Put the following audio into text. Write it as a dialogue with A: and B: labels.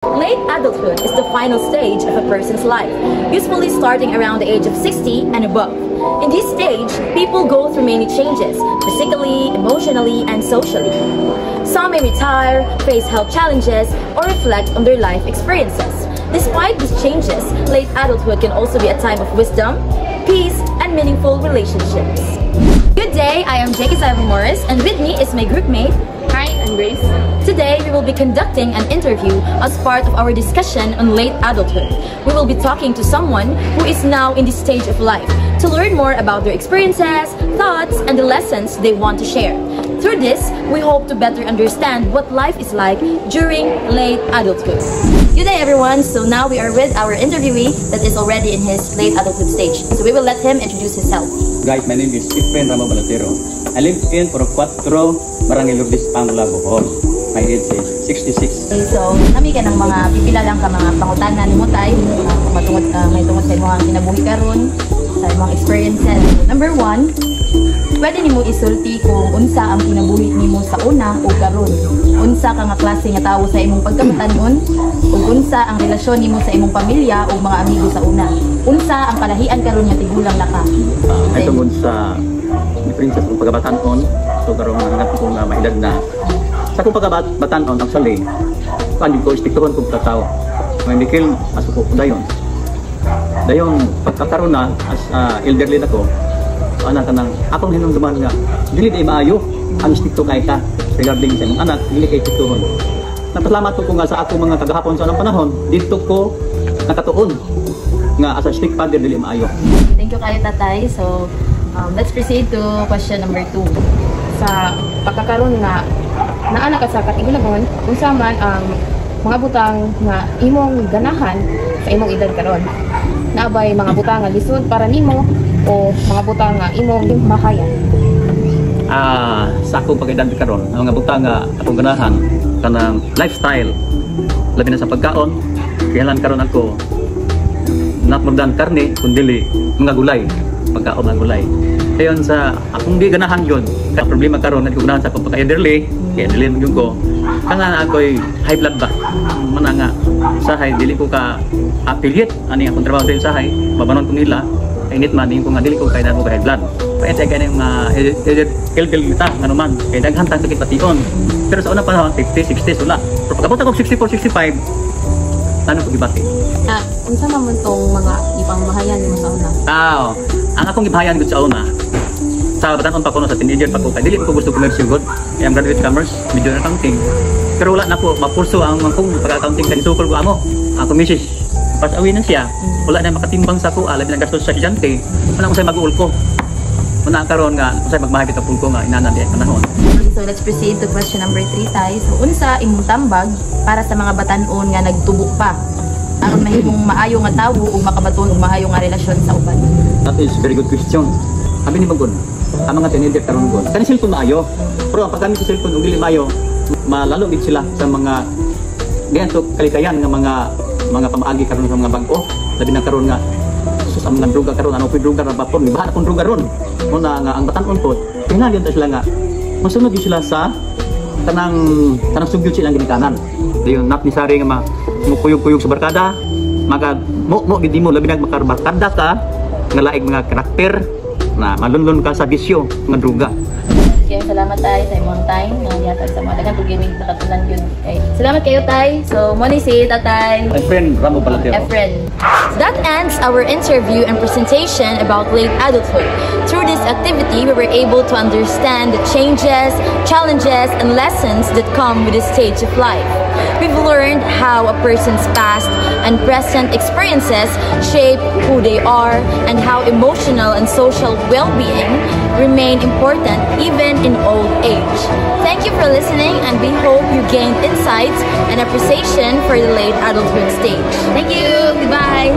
A: Late adulthood is the final stage of a person's life, usually starting around the age of 60 and above. In this stage, people go through many changes, physically, emotionally, and socially. Some may retire, face health challenges, or reflect on their life experiences. Despite these changes, late adulthood can also be a time of wisdom, peace, and meaningful relationships. Good day, I am Jake Isabel Morris, and with me is my groupmate.
B: Hi, I'm Grace.
A: Today, we will be conducting an interview as part of our discussion on late adulthood. We will be talking to someone who is now in this stage of life to learn more about their experiences, thoughts, and the lessons they want to share. Through this, we hope to better understand what life is like during late adulthood. Good day, everyone. So now we are with our interviewee that is already in his late adulthood stage. So we will let him introduce himself.
C: Guys, my name is Efren Ramo Balatero. I live in Porocuatro, Barangay Lourdes, Pangula, Bohol. My age is 66.
A: Okay, so kami ka ng mga pipila lang ka mga pangutanan ni mo tayo. May tungkol sa mga kinabuhi karon, sa mga experiences. Number 1, pwede nimo isulti kung unsa ang kinabuhi nimo sa una o karon. Unsa ka nga klase nga tawo sa imong pagkamatanon, ug unsa ang relasyon nimo sa imong pamilya o mga amigo sa una. Unsa ang kalahian karon nga tigulang na ka.
C: Ay tungod sa differences kung pagkabataan-on, so karon nga kung maedad na. Sa kung pagkabataan-on, actually, paano ko istiktuhan kung tataw. May mikil, asuko ko dayon. Dayon, pagkakaroon na, as elderly na ko, anak ka nang, akong hinungduman nga, dili ay maayo, ang istikto kay ka, regarding sa imong anak, dili kay istiktuhon. Napasalamat ko nga sa ako mga kagahapon sa anong panahon, dito ko nakatuon, nga as a strict father, dili maayo.
A: Thank you kayo, tatay. So, let's proceed to question number 2.
B: Sa pagkakaroon nga, naana ka sa katigulangon, kung saman ang mga butang nga imong ganahan sa imong edad karon. Naabay mga butang nga lisod para nimo o mga butang nga imong makayan.
C: Sa akong pag-edad karon, ang mga butang nga akong ganahan kanang lifestyle, labi na sa pagkaon, kailan karon ako not more than karne kundi mga gulay, pagkaon mga gulay. Dayon sa akong di ganahan yun, kaya problema karon nga ganahan sa pagka-elderly, kaya elderly yun ko, kanga ako'y high blood ba? Mana nga, sahay, dili ko ka affiliate, ani akong trabaho sa sahay, babanon ko nila, init man, ko nga dili ko kaya ko ka high blood. Kaya tayo kaya yung elderly kita, nga naman, kaya daghantang sakit pation. Pero sa una panahon, 50, 60, wala. Pero pagkapunta ko 64, 65, tanong ko gibati.
B: Unsa man mo tong mga ipangmahayan nimo sa una?
C: Ang akong gibahayan gud sa una, sa batanon pa ko sa teenager pa ko, kaya dili ko gusto commerce good. I am graduate commerce, major in accounting. Pero wala na po, mapurso ang mangkong pag-accounting kaya sukol ko amo. Ako misis, pas awi na siya, wala na makatimbang sa ko, alam na gastos sa estudyante, wala ko sa'y mag-uul ko. Muna karon nga, kung sa'y magmahal kita ko nga, inanan di ay panahon.
A: So let's proceed to question number 3 tayo. So unsa imong tambag para sa mga batan-on nga nagtubok pa? Aron mahimong maayo nga tawo ug makabaton og maayo nga relasyon sa uban.
C: That is very good question. Sabi ni Magon, ang mga teenager karon gon, kani cellphone maayo. Pero ang paggamit sa cellphone ug dili maayo, malalo gid sila sa mga diyan to kalikayan nga mga pamaagi karon sa mga bangko. Labi na karon nga sus ang mga droga karon, ano pud droga ra bapon, gibaha akong droga ron. Muna nga ang batan-on pod, kinahanglan ta sila nga masunod gid sila sa kanang sugyod silang ginikanan. Dayon not necessary nga mukuyog-kuyog sa barkada, mo gid mo labi nag makarbarkada ka nga laig mga karakter na malunlon ka sa bisyo nga droga.
A: Kaya salamat tayo sa imong time nga gihatag sa mga daghang tugimig nakatunan yun. Okay. Salamat kayo tay. So mo ni si tatay.
C: My friend Ramo Balatero.
A: Efren. That ends our interview and presentation about late adulthood. Through this activity, we were able to understand the changes, challenges, and lessons that come with this stage of life. We've learned how a person's past and present experiences shape who they are and how emotional and social well-being remain important even in old age. Thank you for listening, and we hope you gained insights and appreciation for the late adulthood stage. Thank you. Goodbye.